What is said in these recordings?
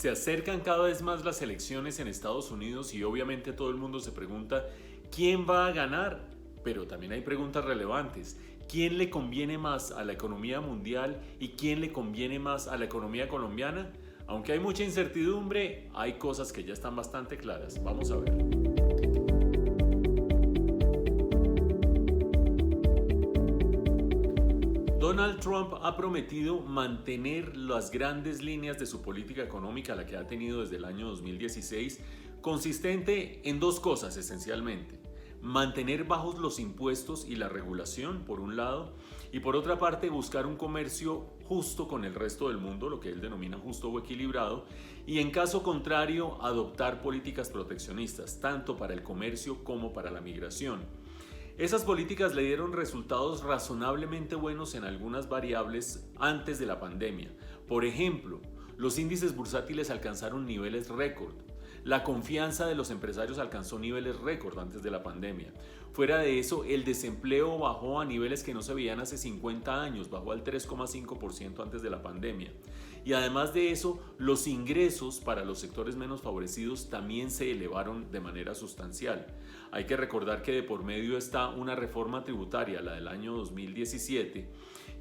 Se acercan cada vez más las elecciones en Estados Unidos y obviamente todo el mundo se pregunta quién va a ganar, pero también hay preguntas relevantes. ¿Quién le conviene más a la economía mundial y quién le conviene más a la economía colombiana? Aunque hay mucha incertidumbre, hay cosas que ya están bastante claras. Vamos a ver. Donald Trump ha prometido mantener las grandes líneas de su política económica, la que ha tenido desde el año 2016, consistente en dos cosas esencialmente. Mantener bajos los impuestos y la regulación, por un lado, y por otra parte buscar un comercio justo con el resto del mundo, lo que él denomina justo o equilibrado, y en caso contrario, adoptar políticas proteccionistas, tanto para el comercio como para la migración. Esas políticas le dieron resultados razonablemente buenos en algunas variables antes de la pandemia. Por ejemplo, los índices bursátiles alcanzaron niveles récord. La confianza de los empresarios alcanzó niveles récord antes de la pandemia. Fuera de eso, el desempleo bajó a niveles que no se veían hace 50 años, bajó al 3,5% antes de la pandemia. Y además de eso, los ingresos para los sectores menos favorecidos también se elevaron de manera sustancial. Hay que recordar que de por medio está una reforma tributaria, la del año 2017,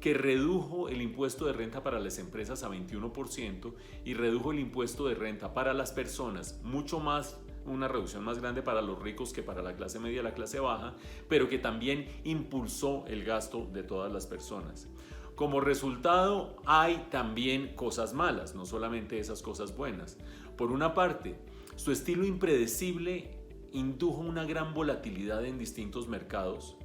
que redujo el impuesto de renta para las empresas a 21% y redujo el impuesto de renta para las personas mucho más, una reducción más grande para los ricos que para la clase media y la clase baja, pero que también impulsó el gasto de todas las personas. Como resultado, hay también cosas malas, no solamente esas cosas buenas. Por una parte, su estilo impredecible indujo una gran volatilidad en distintos mercados.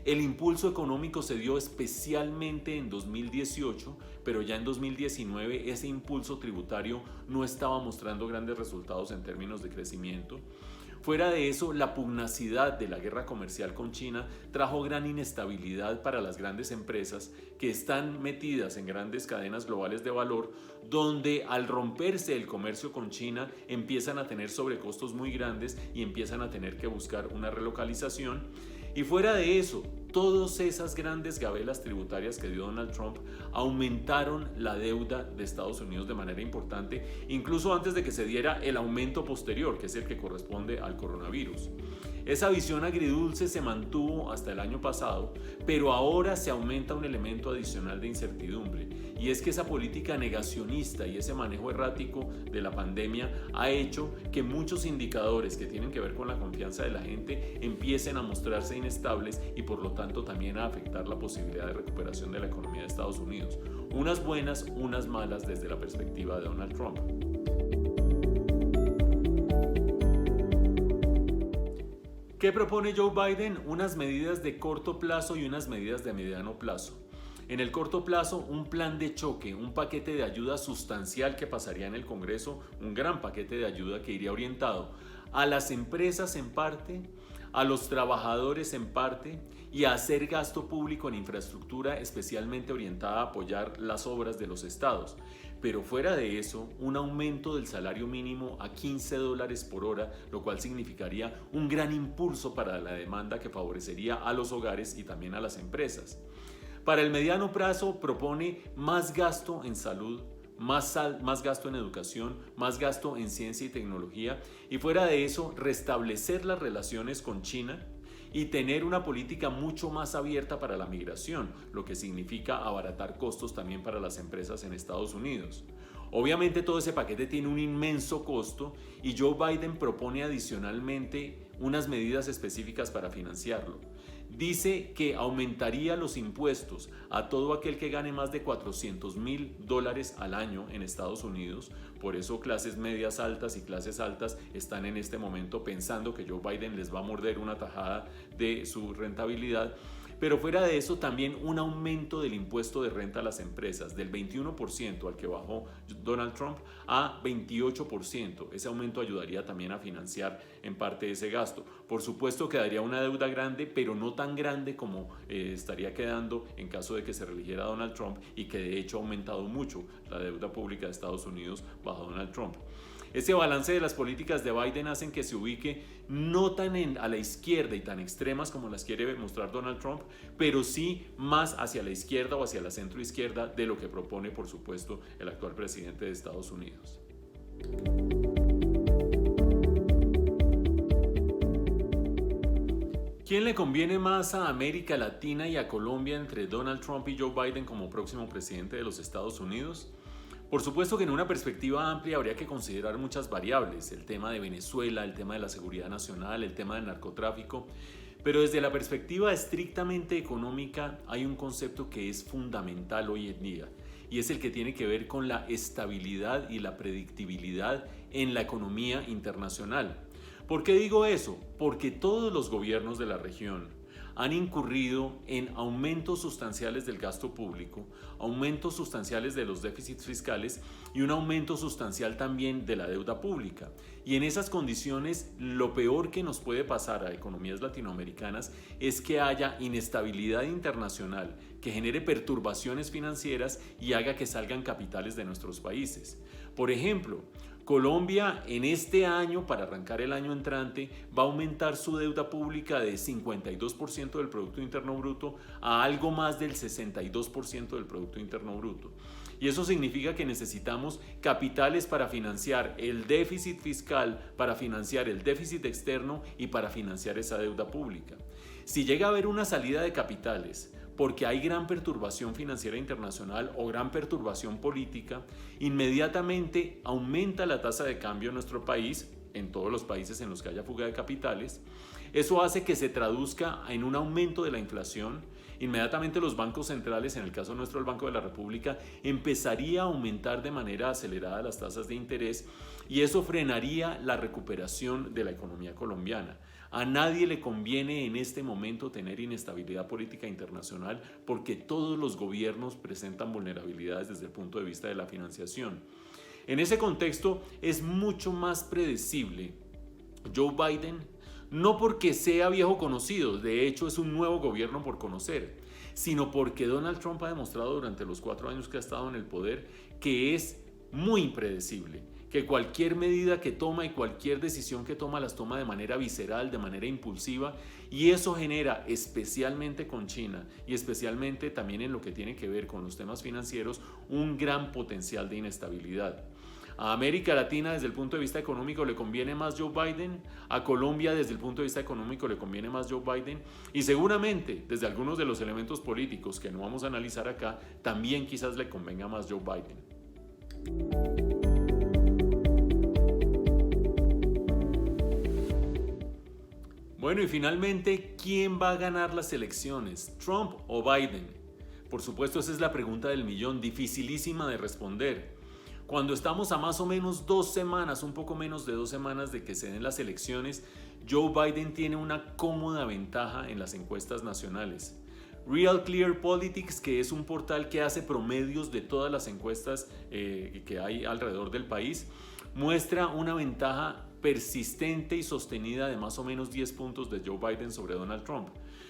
El impulso económico se dio especialmente en 2018, pero ya en 2019 ese impulso tributario no estaba mostrando grandes resultados en términos de crecimiento. Fuera de eso, la pugnacidad de la guerra comercial con China trajo gran inestabilidad para las grandes empresas que están metidas en grandes cadenas globales de valor, donde al romperse el comercio con China empiezan a tener sobrecostos muy grandes y empiezan a tener que buscar una relocalización. Y fuera de eso, todas esas grandes gabelas tributarias que dio Donald Trump aumentaron la deuda de Estados Unidos de manera importante, incluso antes de que se diera el aumento posterior, que es el que corresponde al coronavirus. Esa visión agridulce se mantuvo hasta el año pasado, pero ahora se aumenta un elemento adicional de incertidumbre, y es que esa política negacionista y ese manejo errático de la pandemia ha hecho que muchos indicadores que tienen que ver con la confianza de la gente empiecen a mostrarse inestables y por lo tanto también a afectar la posibilidad de recuperación de la economía de Estados Unidos. Unas buenas, unas malas desde la perspectiva de Donald Trump. ¿Qué propone Joe Biden? Unas medidas de corto plazo y unas medidas de mediano plazo. En el corto plazo, un plan de choque, un paquete de ayuda sustancial que pasaría en el Congreso, un gran paquete de ayuda que iría orientado a las empresas en parte, a los trabajadores en parte y a hacer gasto público en infraestructura especialmente orientada a apoyar las obras de los estados. Pero fuera de eso, un aumento del salario mínimo a $15 por hora, lo cual significaría un gran impulso para la demanda que favorecería a los hogares y también a las empresas. Para el mediano plazo propone más gasto en salud, más gasto en educación, más gasto en ciencia y tecnología y fuera de eso restablecer las relaciones con China y tener una política mucho más abierta para la migración, lo que significa abaratar costos también para las empresas en Estados Unidos. Obviamente todo ese paquete tiene un inmenso costo y Joe Biden propone adicionalmente unas medidas específicas para financiarlo. Dice que aumentaría los impuestos a todo aquel que gane más de $400,000 al año en Estados Unidos. Por eso clases medias altas y clases altas están en este momento pensando que Joe Biden les va a morder una tajada de su rentabilidad. Pero fuera de eso también un aumento del impuesto de renta a las empresas del 21% al que bajó Donald Trump a 28%. Ese aumento ayudaría también a financiar en parte ese gasto. Por supuesto quedaría una deuda grande, pero no tan grande como estaría quedando en caso de que se reeligiera Donald Trump y que de hecho ha aumentado mucho la deuda pública de Estados Unidos bajo Donald Trump. Ese balance de las políticas de Biden hacen que se ubique no tan a la izquierda y tan extremas como las quiere mostrar Donald Trump, pero sí más hacia la izquierda o hacia la centroizquierda de lo que propone, por supuesto, el actual presidente de Estados Unidos. ¿Quién le conviene más a América Latina y a Colombia entre Donald Trump y Joe Biden como próximo presidente de los Estados Unidos? Por supuesto que en una perspectiva amplia habría que considerar muchas variables, el tema de Venezuela, el tema de la seguridad nacional, el tema del narcotráfico, pero desde la perspectiva estrictamente económica hay un concepto que es fundamental hoy en día y es el que tiene que ver con la estabilidad y la predictibilidad en la economía internacional. ¿Por qué digo eso? Porque todos los gobiernos de la región han incurrido en aumentos sustanciales del gasto público, aumentos sustanciales de los déficits fiscales y un aumento sustancial también de la deuda pública. Y en esas condiciones, lo peor que nos puede pasar a economías latinoamericanas es que haya inestabilidad internacional, que genere perturbaciones financieras y haga que salgan capitales de nuestros países. Por ejemplo, Colombia en este año, para arrancar el año entrante, va a aumentar su deuda pública de 52% del Producto Interno Bruto a algo más del 62% del Producto Interno Bruto. Y eso significa que necesitamos capitales para financiar el déficit fiscal, para financiar el déficit externo y para financiar esa deuda pública. Si llega a haber una salida de capitales, porque hay gran perturbación financiera internacional o gran perturbación política, inmediatamente aumenta la tasa de cambio en nuestro país, en todos los países en los que haya fuga de capitales. Eso hace que se traduzca en un aumento de la inflación. Inmediatamente los bancos centrales, en el caso nuestro el Banco de la República, empezaría a aumentar de manera acelerada las tasas de interés y eso frenaría la recuperación de la economía colombiana. A nadie le conviene en este momento tener inestabilidad política internacional porque todos los gobiernos presentan vulnerabilidades desde el punto de vista de la financiación. En ese contexto es mucho más predecible Joe Biden, no porque sea viejo conocido, de hecho es un nuevo gobierno por conocer, sino porque Donald Trump ha demostrado durante los 4 años que ha estado en el poder que es muy impredecible, que cualquier medida que toma y cualquier decisión que toma las toma de manera visceral, de manera impulsiva, y eso genera, especialmente con China y especialmente también en lo que tiene que ver con los temas financieros, un gran potencial de inestabilidad. A América Latina desde el punto de vista económico le conviene más Joe Biden, a Colombia desde el punto de vista económico le conviene más Joe Biden y seguramente desde algunos de los elementos políticos que no vamos a analizar acá, también quizás le convenga más Joe Biden. Bueno, y finalmente, ¿quién va a ganar las elecciones? ¿Trump o Biden? Por supuesto, esa es la pregunta del millón, dificilísima de responder. Cuando estamos a más o menos 2 semanas, un poco menos de 2 semanas de que se den las elecciones, Joe Biden tiene una cómoda ventaja en las encuestas nacionales. Real Clear Politics, que es un portal que hace promedios de todas las encuestas que hay alrededor del país, muestra una ventaja persistente y sostenida de más o menos 10 puntos de Joe Biden sobre Donald Trump.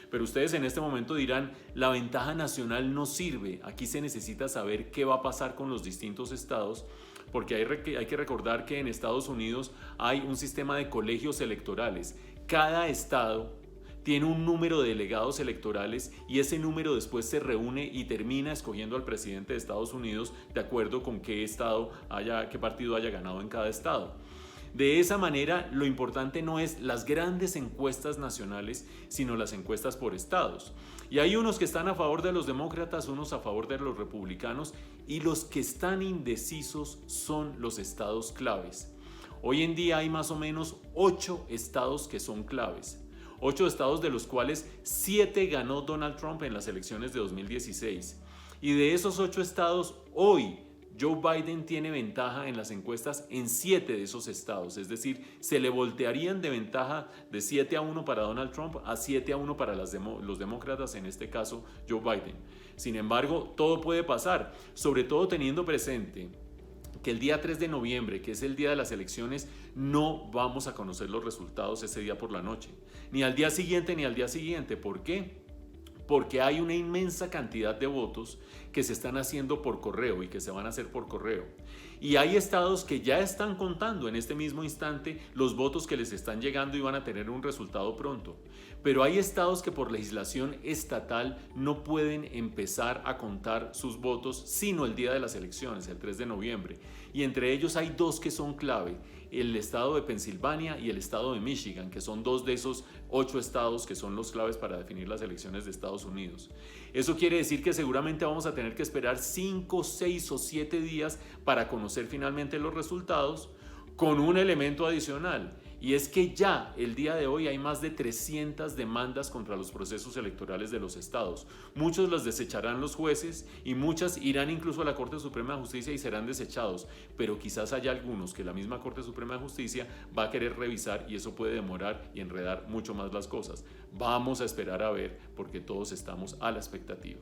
Pero ustedes en este momento dirán, la ventaja nacional no sirve, aquí se necesita saber qué va a pasar con los distintos estados, porque hay que recordar que en Estados Unidos hay un sistema de colegios electorales. Cada estado tiene un número de delegados electorales y ese número después se reúne y termina escogiendo al presidente de Estados Unidos de acuerdo con qué partido haya ganado en cada estado. De esa manera, lo importante no es las grandes encuestas nacionales, sino las encuestas por estados. Y hay unos que están a favor de los demócratas, unos a favor de los republicanos, y los que están indecisos son los estados claves. Hoy en día hay más o menos 8 estados que son claves. 8 estados de los cuales 7 ganó Donald Trump en las elecciones de 2016. Y de esos 8 estados, hoy Joe Biden tiene ventaja en las encuestas en 7 de esos estados, es decir, se le voltearían de ventaja de 7-1 para Donald Trump a 7-1 para los demócratas, en este caso Joe Biden. Sin embargo, todo puede pasar, sobre todo teniendo presente que el día 3 de noviembre, que es el día de las elecciones, no vamos a conocer los resultados ese día por la noche, ni al día siguiente ni al día siguiente. ¿Por qué? porque hay una inmensa cantidad de votos que se están haciendo por correo y que se van a hacer por correo. Y hay estados que ya están contando en este mismo instante los votos que les están llegando y van a tener un resultado pronto. Pero hay estados que por legislación estatal no pueden empezar a contar sus votos sino el día de las elecciones, el 3 de noviembre. Y entre ellos hay dos que son clave, el estado de Pensilvania y el estado de Michigan, que son dos de esos 8 estados que son los claves para definir las elecciones de Estados Unidos. Eso quiere decir que seguramente vamos a tener que esperar 5, 6 o 7 días para conocer finalmente los resultados, con un elemento adicional, y es que ya el día de hoy hay más de 300 demandas contra los procesos electorales de los estados. Muchos las desecharán los jueces y muchas irán incluso a la Corte Suprema de Justicia y serán desechados, pero quizás haya algunos que la misma Corte Suprema de Justicia va a querer revisar y eso puede demorar y enredar mucho más las cosas. Vamos a esperar a ver porque todos estamos a la expectativa.